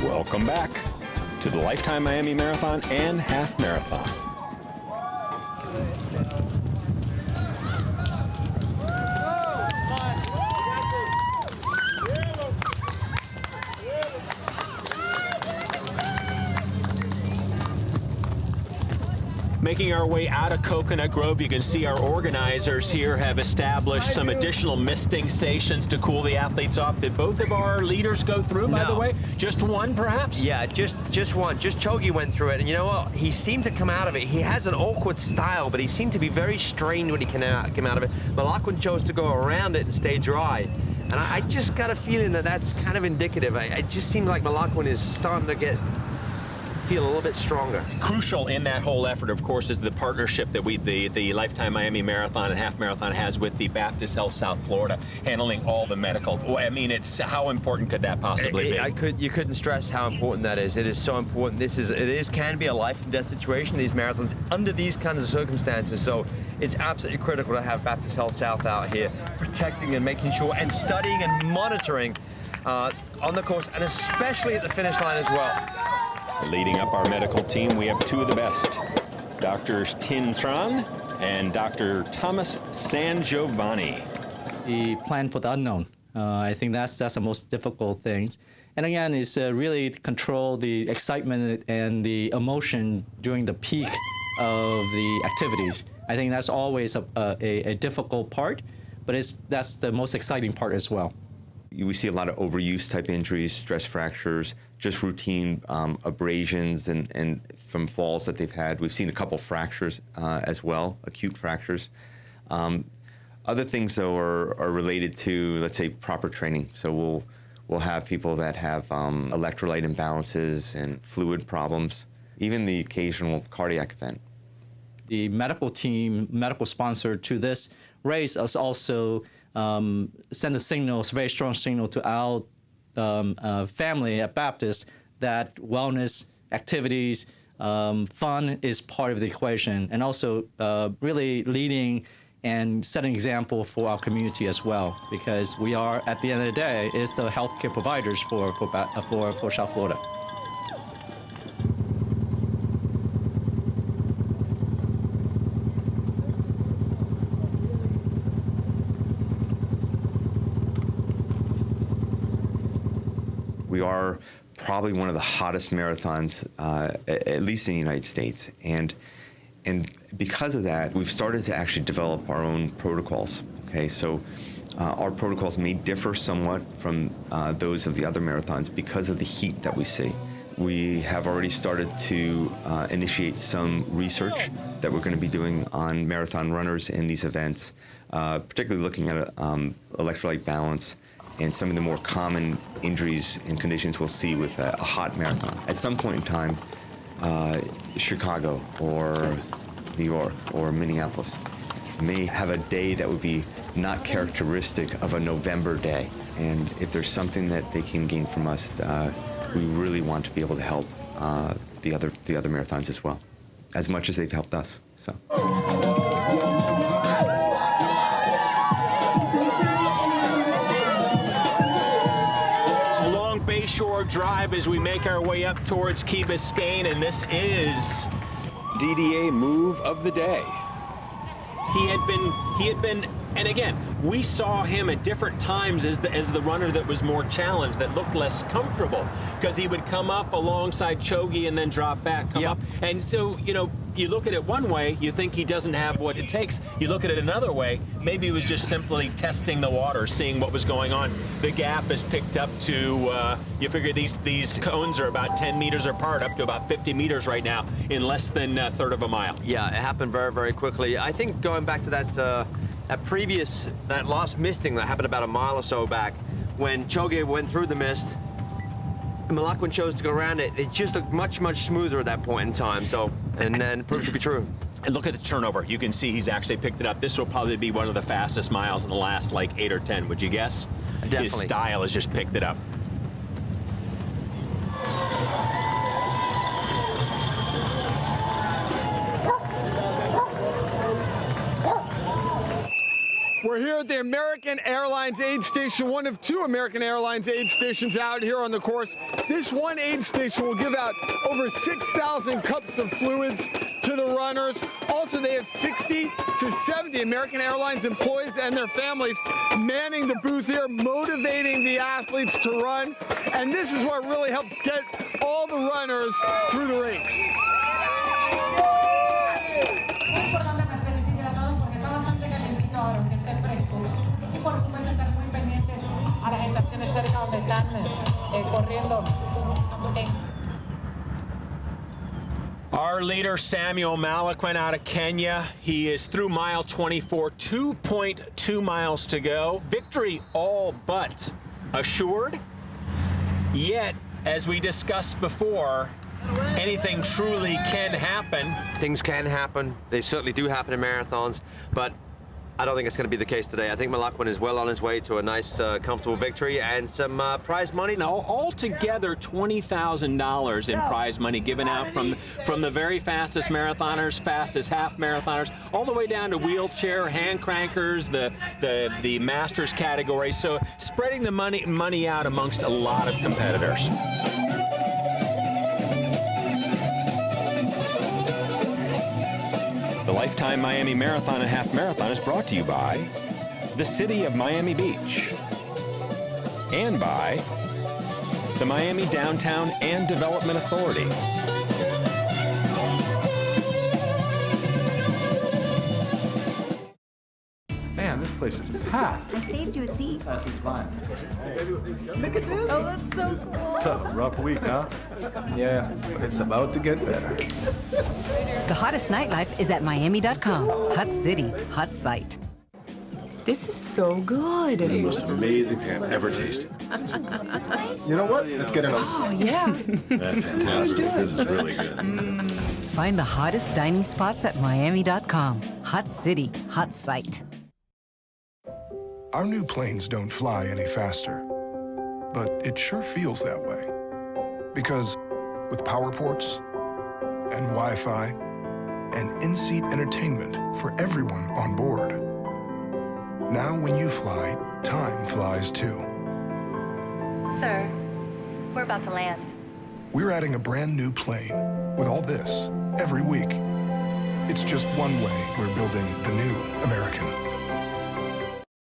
Welcome back to the Lifetime Miami Marathon and Half Marathon. Making our way out of Coconut Grove, you can see our organizers here have established some additional misting stations to cool the athletes off. Did both of our leaders go through, by the way? Just one, perhaps? Yeah, just one. Just Chogi went through it, and you know what? He seemed to come out of it. He has an awkward style, but he seemed to be very strained when he came out of it. Malakwin chose to go around it and stay dry. And I just got a feeling that that's kind of indicative. It just seemed like Malakwin is starting to feel a little bit stronger. Crucial in that whole effort, of course, is the partnership that the Lifetime Miami Marathon and Half Marathon has with the Baptist Health South Florida, handling all the medical. I mean, it's how important could that possibly be? You couldn't stress how important that is. It is so important. Can be a life and death situation, these marathons, under these kinds of circumstances. So it's absolutely critical to have Baptist Health South out here protecting and making sure and studying and monitoring on the course, and especially at the finish line as well. Leading up our medical team, we have two of the best, Drs. Tin Tran and Dr. Thomas San Giovanni. The plan for the unknown. I think that's the most difficult thing. And again, is really control the excitement and the emotion during the peak of the activities. I think that's always a difficult part, but that's the most exciting part as well. We see a lot of overuse type injuries, stress fractures, just routine abrasions and from falls that they've had. We've seen a couple fractures as well, acute fractures. Other things, though, are related to, let's say, proper training. So we'll have people that have electrolyte imbalances and fluid problems, even the occasional cardiac event. The medical team, medical sponsor to this race, is also send a signal, a very strong signal to our family at Baptist that wellness activities, fun is part of the equation, and also really leading and setting an example for our community as well, because we are, at the end of the day, is the healthcare providers for South Florida. We are probably one of the hottest marathons, at least in the United States. And because of that, we've started to actually develop our own protocols. Okay, so our protocols may differ somewhat from those of the other marathons because of the heat that we see. We have already started to initiate some research that we're going to be doing on marathon runners in these events, particularly looking at electrolyte balance and some of the more common injuries and conditions we'll see with a hot marathon. At some point in time, Chicago or New York or Minneapolis may have a day that would be not characteristic of a November day. And if there's something that they can gain from us, we really want to be able to help the other marathons as well, as much as they've helped us. So. Bayshore Drive as we make our way up towards Key Biscayne, and this is DDA move of the day. He had been, and again, we saw him at different times as the runner that was more challenged, that looked less comfortable, because he would come up alongside Chogi and then drop back, come up. And so, you know, you look at it one way, you think he doesn't have what it takes. You look at it another way, maybe he was just simply testing the water, seeing what was going on. The gap is picked up to, you figure these cones are about 10 meters apart, up to about 50 meters right now, in less than a third of a mile. Yeah, it happened very, very quickly. I think going back to that last misting that happened about a mile or so back, when Chogi went through the mist, Malakwin chose to go around it. It just looked much, much smoother at that point in time. So, and then it proved to be true. And look at the turnover. You can see he's actually picked it up. This will probably be one of the fastest miles in the last like 8 or 10. Would you guess? Definitely. His style has just picked it up. We're We're here at the American Airlines aid station, one of two American Airlines aid stations out here on the course. This one aid station will give out over 6,000 cups of fluids to the runners. Also, they have 60 to 70 American Airlines employees and their families manning the booth here, motivating the athletes to run. And this is what really helps get all the runners through the race. Our leader, Samuel Malaquin out of Kenya, he is through mile 24, 2.2 miles to go. Victory all but assured. Yet, as we discussed before, anything truly can happen. Things can happen. They certainly do happen in marathons, but I don't think it's going to be the case today. I think Malaquin is well on his way to a nice, comfortable victory and some prize money. Now, altogether, $20,000 in prize money given out from the very fastest marathoners, fastest half marathoners, all the way down to wheelchair, hand crankers, the masters category. So spreading the money out amongst a lot of competitors. The Lifetime Miami Marathon and Half Marathon is brought to you by the City of Miami Beach and by the Miami Downtown and Development Authority. Man, this place is packed. I saved you a seat. This is mine. Oh, that's so cool. What's up? Rough week, huh? Yeah, but it's about to get better. The hottest nightlife is at Miami.com. Hot city, hot site. This is so good. The most amazing thing I've ever tasted. You know what? Let's get in on. Oh, yeah. That's fantastic. This is really good. Find the hottest dining spots at Miami.com. Hot city, hot site. Our new planes don't fly any faster, but it sure feels that way. Because with power ports and Wi-Fi and in-seat entertainment for everyone on board, now when you fly, time flies too. Sir, we're about to land. We're adding a brand new plane with all this every week. It's just one way we're building the new American.